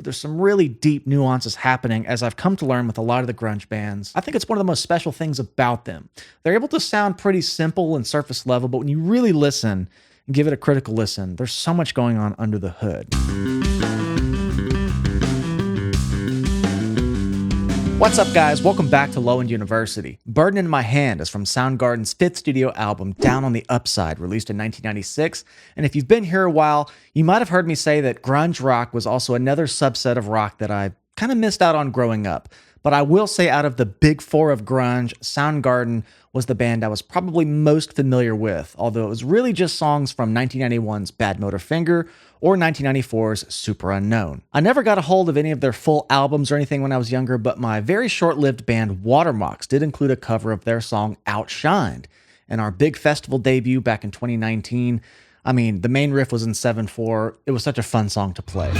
there's some really deep nuances happening, as I've come to learn with a lot of the grunge bands. I think it's one of the most special things about them. They're able to sound pretty simple and surface level, but when you really listen and give it a critical listen, there's so much going on under the hood. What's up, guys? Welcome back to Low End University. Burden in My Hand is from Soundgarden's fifth studio album, Down on the Upside, released in 1996. And if you've been here a while, you might have heard me say that grunge rock was also another subset of rock that I kind of missed out on growing up. But I will say, out of the big four of grunge, Soundgarden was the band I was probably most familiar with, although it was really just songs from 1991's Bad Motor Finger or 1994's Super Unknown. I never got a hold of any of their full albums or anything when I was younger, but my very short-lived band Watermox did include a cover of their song Outshined in our big festival debut back in 2019. I mean, the main riff was in 7/4. It was such a fun song to play.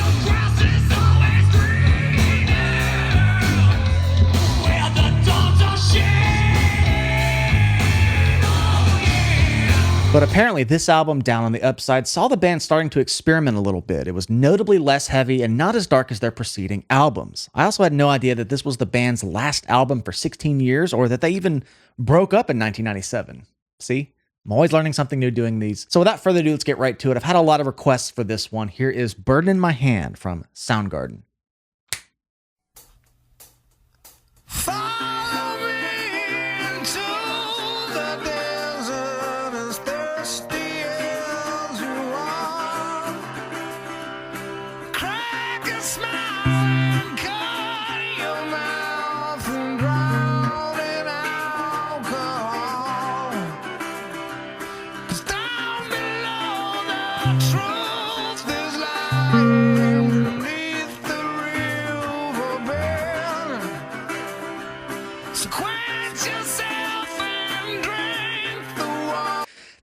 But apparently this album, Down on the Upside, saw the band starting to experiment a little bit. It was notably less heavy and not as dark as their preceding albums. I also had no idea that this was the band's last album for 16 years, or that they even broke up in 1997. See? I'm always learning something new doing these. So without further ado, let's get right to it. I've had a lot of requests for this one. Here is Burden in My Hand from Soundgarden.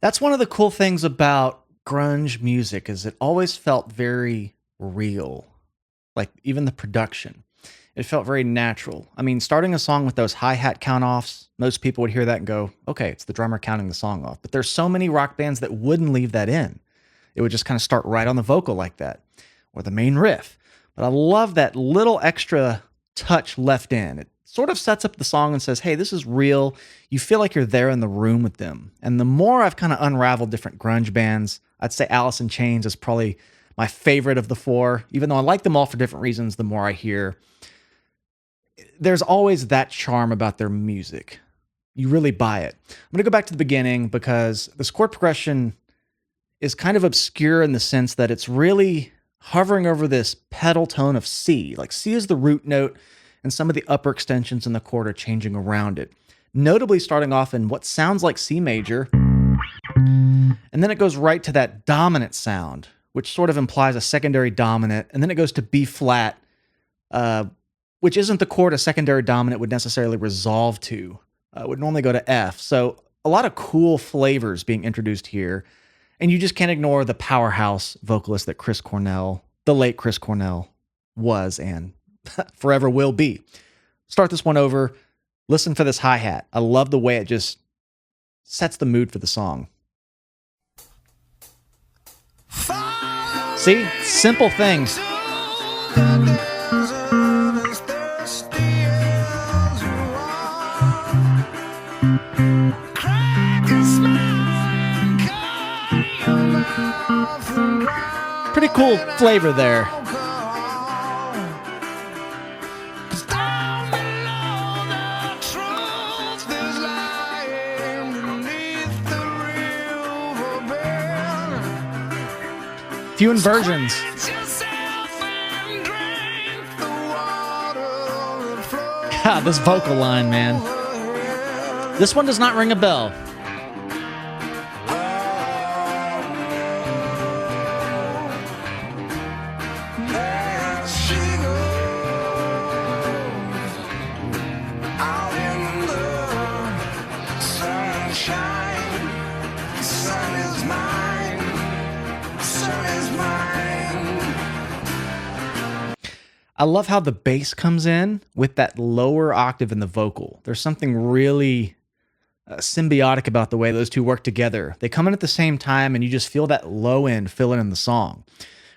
That's one of the cool things about grunge music, is it always felt very real. Like, even the production. It felt very natural. I mean, starting a song with those hi-hat count-offs, most people would hear that and go, okay, it's the drummer counting the song off. But there's so many rock bands that wouldn't leave that in. It would just kind of start right on the vocal like that, or the main riff. But I love that little extra touch left in. It sort of sets up the song and says, hey, this is real. You feel like you're there in the room with them. And the more I've kind of unraveled different grunge bands, I'd say Alice in Chains is probably my favorite of the four. Even though I like them all for different reasons, the more I hear, there's always that charm about their music. You really buy it. I'm going to go back to the beginning, because this chord progression is kind of obscure in the sense that it's really hovering over this pedal tone of C. Like, C is the root note, and some of the upper extensions in the chord are changing around it. Notably starting off in what sounds like C major, and then it goes right to that dominant sound, which sort of implies a secondary dominant, and then it goes to B flat, which isn't the chord a secondary dominant would necessarily resolve to. It would normally go to F. So a lot of cool flavors being introduced here, and you just can't ignore the powerhouse vocalist that Chris Cornell, the late Chris Cornell, was and forever will be. Start this one over. Listen for this hi-hat. I love the way it just sets the mood for the song. See? Simple things. Pretty cool flavor there. Few inversions. God, this vocal line, man. This one does not ring a bell. I love how the bass comes in with that lower octave in the vocal. There's something really symbiotic about the way those two work together. They come in at the same time, and you just feel that low end fill in the song.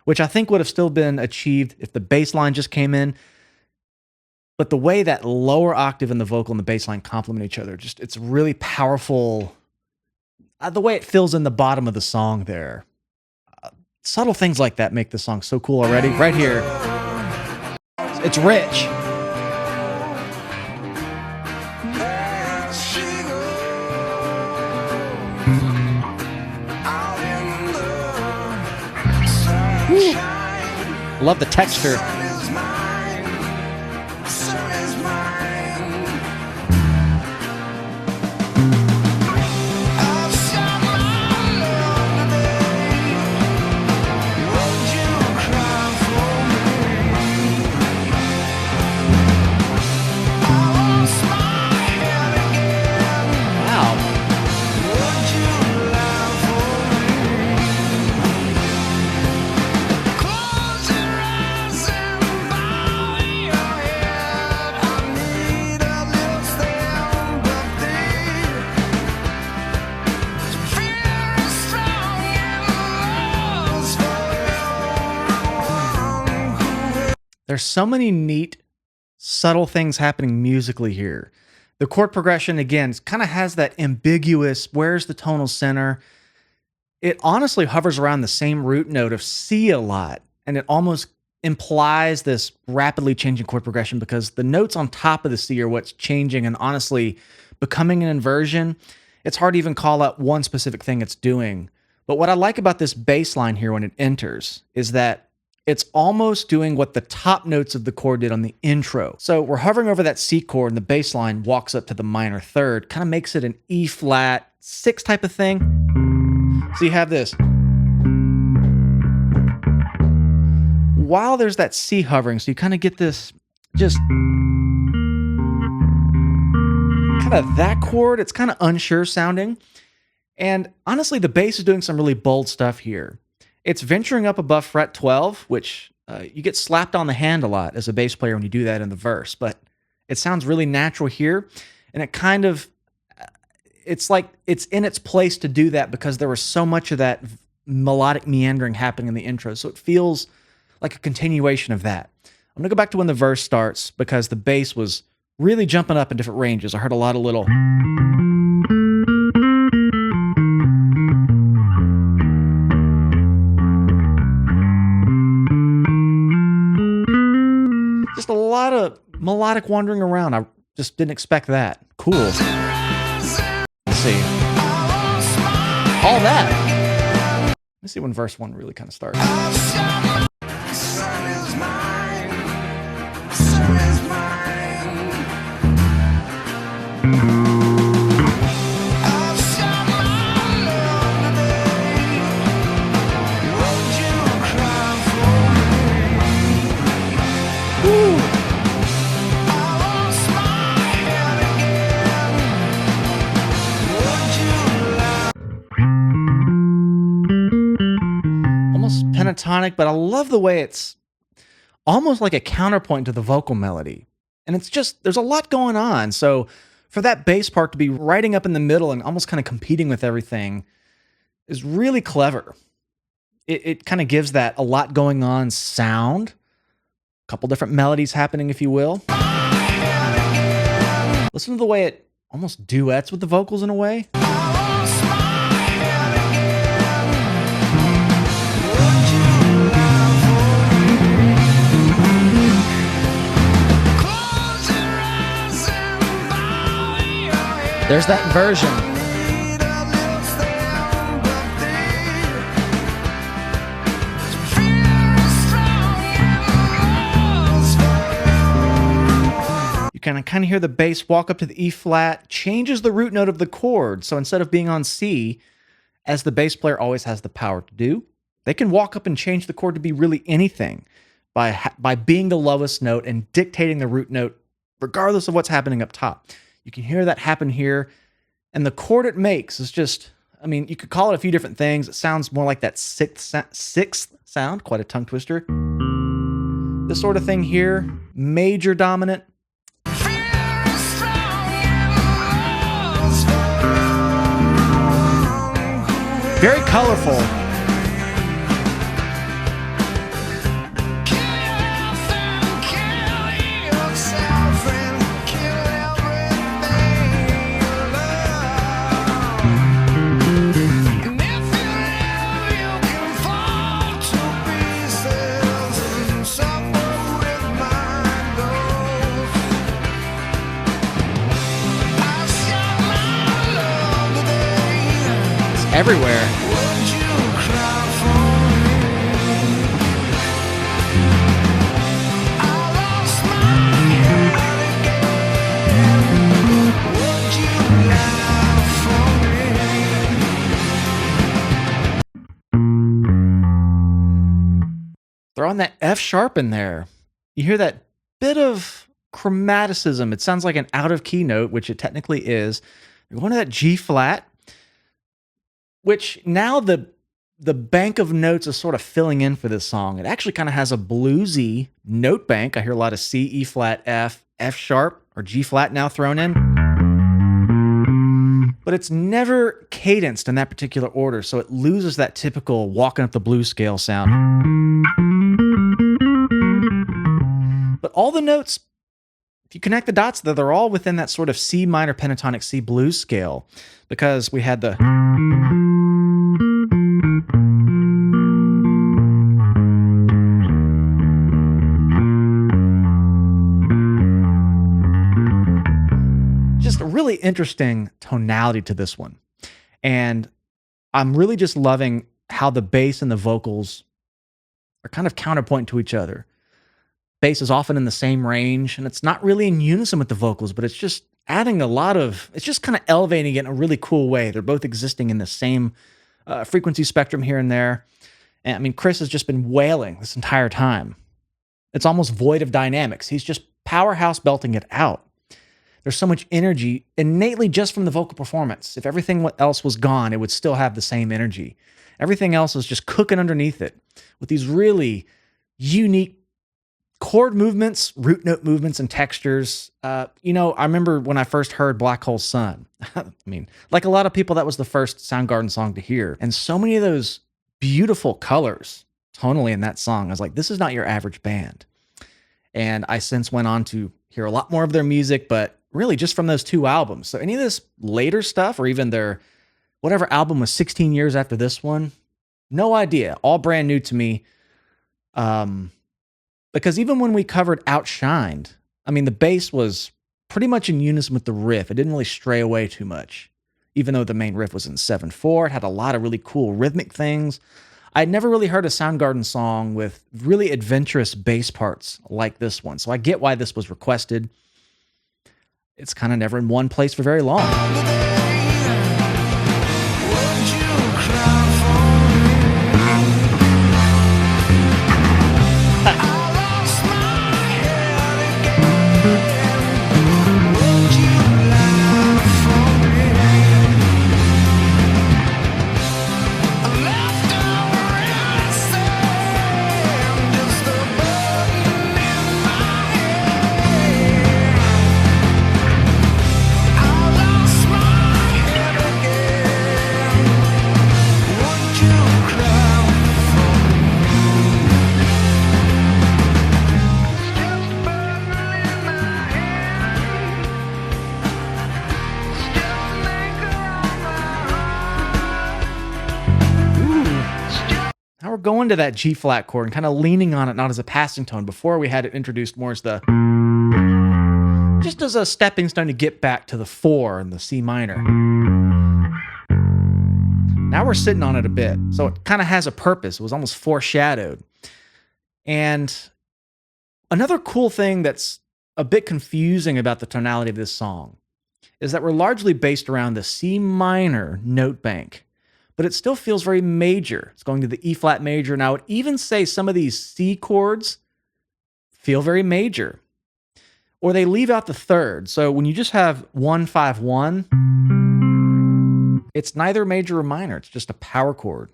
which I think would have still been achieved if the bass line just came in. But the way that lower octave and the vocal and the bass line complement each other, just it's really powerful. The way it fills in the bottom of the song there. Subtle things like that make the song so cool already. Right here, it's rich. Woo. Love the texture. There's so many neat, subtle things happening musically here. The chord progression, again, kind of has that ambiguous, where's the tonal center? It honestly hovers around the same root note of C a lot, and it almost implies this rapidly changing chord progression because the notes on top of the C are what's changing and honestly becoming an inversion. It's hard to even call out one specific thing it's doing. But what I like about this bass line here when it enters is that it's almost doing what the top notes of the chord did on the intro. So we're hovering over that C chord and the bass line walks up to the minor third, kind of makes it an E flat 6 type of thing. So you have this. While there's that C hovering, so you kind of get this just kind of that chord. It's kind of unsure sounding. And honestly, the bass is doing some really bold stuff here. It's venturing up above fret 12, which you get slapped on the hand a lot as a bass player when you do that in the verse, but it sounds really natural here. And it kind of, it's like it's in its place to do that because there was so much of that melodic meandering happening in the intro. So it feels like a continuation of that. I'm gonna go back to when the verse starts because the bass was really jumping up in different ranges. I heard a lot of little. Just a lot of melodic wandering around. I just didn't expect that. Cool. Let's see. All that. Let's see when verse 1 really kind of starts. Pentatonic, but I love the way it's almost like a counterpoint to the vocal melody. And it's just, there's a lot going on. So for that bass part to be riding up in the middle and almost kind of competing with everything is really clever. It kind of gives that a lot going on sound, a couple different melodies happening, if you will. Listen to the way it almost duets with the vocals in a way. There's that version. You can kind of hear the bass walk up to the E flat, changes the root note of the chord. So instead of being on C, as the bass player always has the power to do, they can walk up and change the chord to be really anything by being the lowest note and dictating the root note regardless of what's happening up top. You can hear that happen here. And the chord it makes is just, I mean, you could call it a few different things. It sounds more like that sixth sound, quite a tongue twister. This sort of thing here, major dominant. Very colorful. everywhere. Throwing that F sharp in there. You hear that bit of chromaticism. It sounds like an out of key note, which it technically is. You're going to that G flat, which now the bank of notes is sort of filling in for this song. It actually kind of has a bluesy note bank. I hear a lot of C, E flat, F, F sharp, or G flat now thrown in. But it's never cadenced in that particular order, so it loses that typical walking up the blues scale sound. But all the notes, if you connect the dots, they're all within that sort of C minor pentatonic C blues scale, because we had the just a really interesting tonality to this one. And I'm really just loving how the bass and the vocals are kind of counterpoint to each other. Bass is often in the same range, and it's not really in unison with the vocals, but it's just adding a lot of, it's just kind of elevating it in a really cool way. They're both existing in the same frequency spectrum here and there. And I mean, Chris has just been wailing this entire time. It's almost void of dynamics. He's just powerhouse belting it out. There's so much energy innately just from the vocal performance. If everything else was gone, it would still have the same energy. Everything else is just cooking underneath it with these really unique chord movements, root note movements, and textures. I remember when I first heard Black Hole Sun. I mean, like a lot of people, that was the first Soundgarden song to hear. And so many of those beautiful colors tonally in that song. I was like, this is not your average band. And I since went on to hear a lot more of their music, but really just from those two albums. So any of this later stuff, or even their whatever album was 16 years after this one, no idea. All brand new to me. Because even when we covered Outshined, I mean, the bass was pretty much in unison with the riff. It didn't really stray away too much, even though the main riff was in 7/4. It had a lot of really cool rhythmic things. I'd never really heard a Soundgarden song with really adventurous bass parts like this one, so I get why this was requested. It's kind of never in one place for very long. Going to that G flat chord and kind of leaning on it, not as a passing tone. Before we had it introduced more as just as a stepping stone to get back to the 4 and the C minor. Now we're sitting on it a bit, so it kind of has a purpose. It was almost foreshadowed. And another cool thing that's a bit confusing about the tonality of this song is that we're largely based around the C minor note bank, but it still feels very major. It's going to the E flat major. And I would even say some of these C chords feel very major, or they leave out the third. So when you just have 1-5-1, it's neither major or minor. It's just a power chord.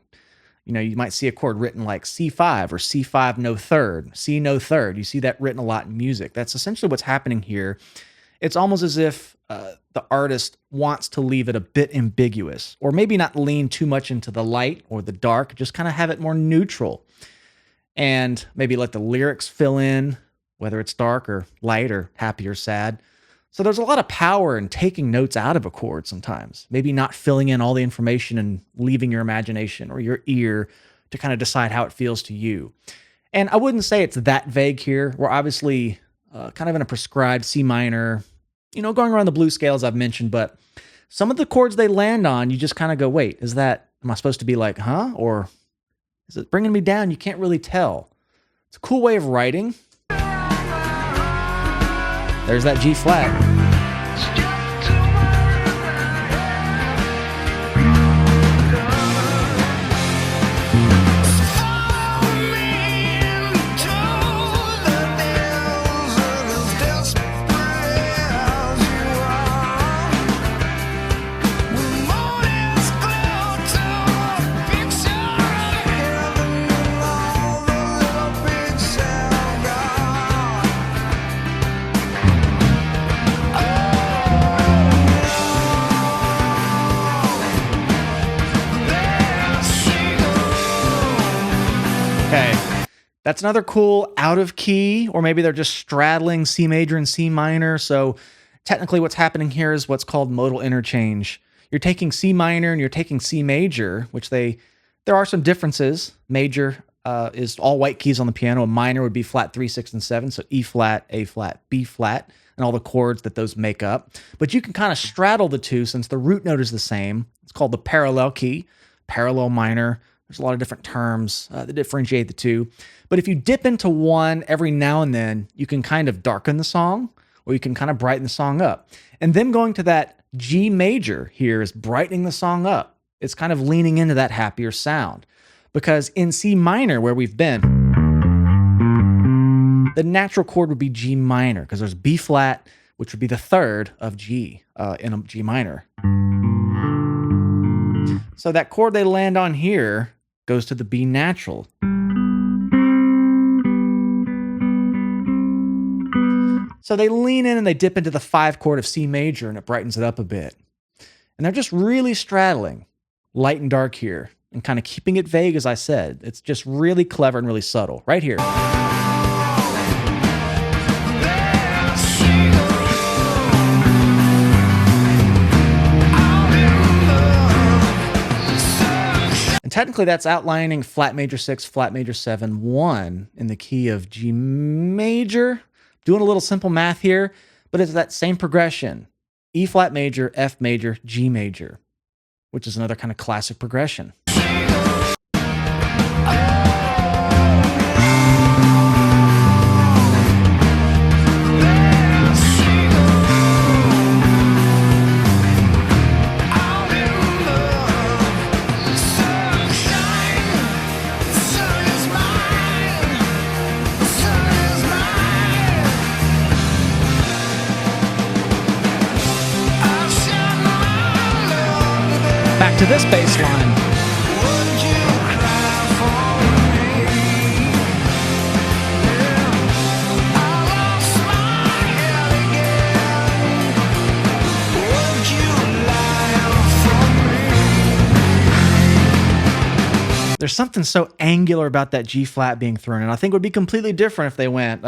You know, you might see a chord written like C5 or C5 no third, C no third. You see that written a lot in music. That's essentially what's happening here. It's almost as if the artist wants to leave it a bit ambiguous, or maybe not lean too much into the light or the dark, just kind of have it more neutral, and maybe let the lyrics fill in, whether it's dark or light or happy or sad. So there's a lot of power in taking notes out of a chord sometimes, maybe not filling in all the information and leaving your imagination or your ear to kind of decide how it feels to you. And I wouldn't say it's that vague here. We're obviously kind of in a prescribed C minor, going around the blues scale, as I've mentioned, but some of the chords they land on, you just kind of go, wait, is that Am I supposed to be like, huh? Or is it bringing me down? You can't really tell. It's a cool way of writing. There's that G flat. Okay, that's another cool out of key, or maybe they're just straddling C major and C minor. So technically what's happening here is what's called modal interchange. You're taking C minor and you're taking C major, which there are some differences. Major is all white keys on the piano. A minor would be flat 3, 6, and 7. So E flat, A flat, B flat, and all the chords that those make up. But you can kind of straddle the two since the root note is the same. It's called the parallel key, parallel minor. There's a lot of different terms that differentiate the two. But if you dip into one every now and then, you can kind of darken the song, or you can kind of brighten the song up. And them going to that G major here is brightening the song up. It's kind of leaning into that happier sound. Because in C minor, where we've been, the natural chord would be G minor, because there's B flat, which would be the third of G in a G minor. So that chord they land on here goes to the B natural. So they lean in and they dip into the 5 chord of C major, and it brightens it up a bit. And they're just really straddling light and dark here and kind of keeping it vague, as I said. It's just really clever and really subtle right here. Technically, that's outlining flat major 6, flat major 7, 1 in the key of G major. Doing a little simple math here, but it's that same progression. E flat major, F major, G major, which is another kind of classic progression. Back to this bass line. There's something so angular about that G flat being thrown in. I think it would be completely different if they went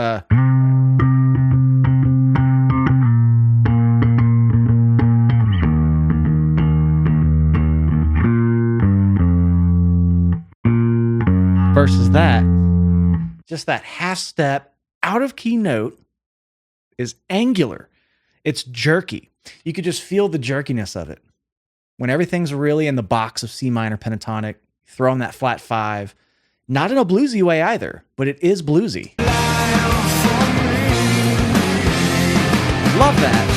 versus that. Just that half step out of key note is angular. It's jerky. You could just feel the jerkiness of it. When everything's really in the box of C minor pentatonic, throw in that flat 5. Not in a bluesy way either, but it is bluesy. Love that.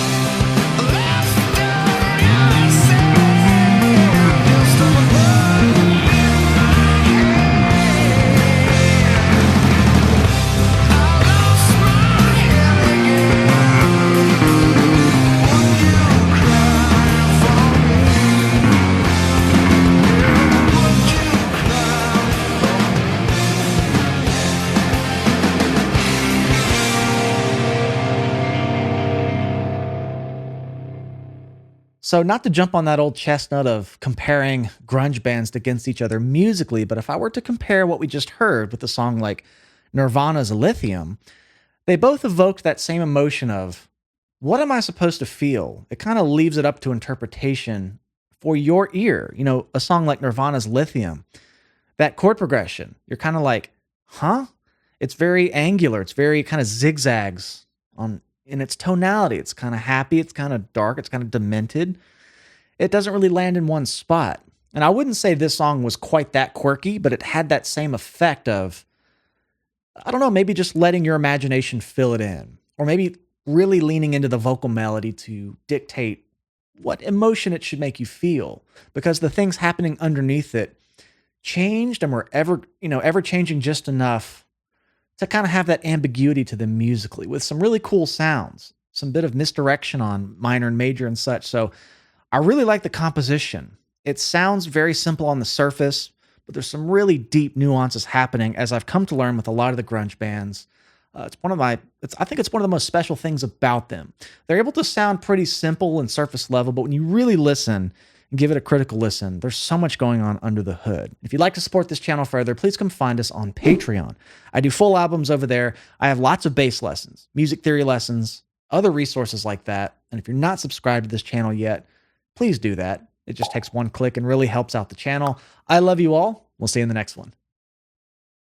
So not to jump on that old chestnut of comparing grunge bands against each other musically, but if I were to compare what we just heard with a song like Nirvana's Lithium, they both evoked that same emotion of, what am I supposed to feel? It kind of leaves it up to interpretation for your ear. You know, a song like Nirvana's Lithium, that chord progression, you're kind of like, huh? It's very angular. It's very kind of zigzags in its tonality. It's kind of happy. It's kind of dark. It's kind of demented. It doesn't really land in one spot. And I wouldn't say this song was quite that quirky, but it had that same effect of, I don't know, maybe just letting your imagination fill it in, or maybe really leaning into the vocal melody to dictate what emotion it should make you feel, because the things happening underneath it changed and were ever changing just enough to kind of have that ambiguity to them musically with some really cool sounds, some bit of misdirection on minor and major and such. So I really like the composition. It sounds very simple on the surface, but there's some really deep nuances happening, as I've come to learn with a lot of the grunge bands. I think it's one of the most special things about them. They're able to sound pretty simple and surface level, but when you really listen and give it a critical listen, there's so much going on under the hood. If you'd like to support this channel further, please come find us on Patreon. I do full albums over there. I have lots of bass lessons, music theory lessons, other resources like that. And if you're not subscribed to this channel yet, please do that. It just takes one click and really helps out the channel. I love you all. We'll see you in the next one.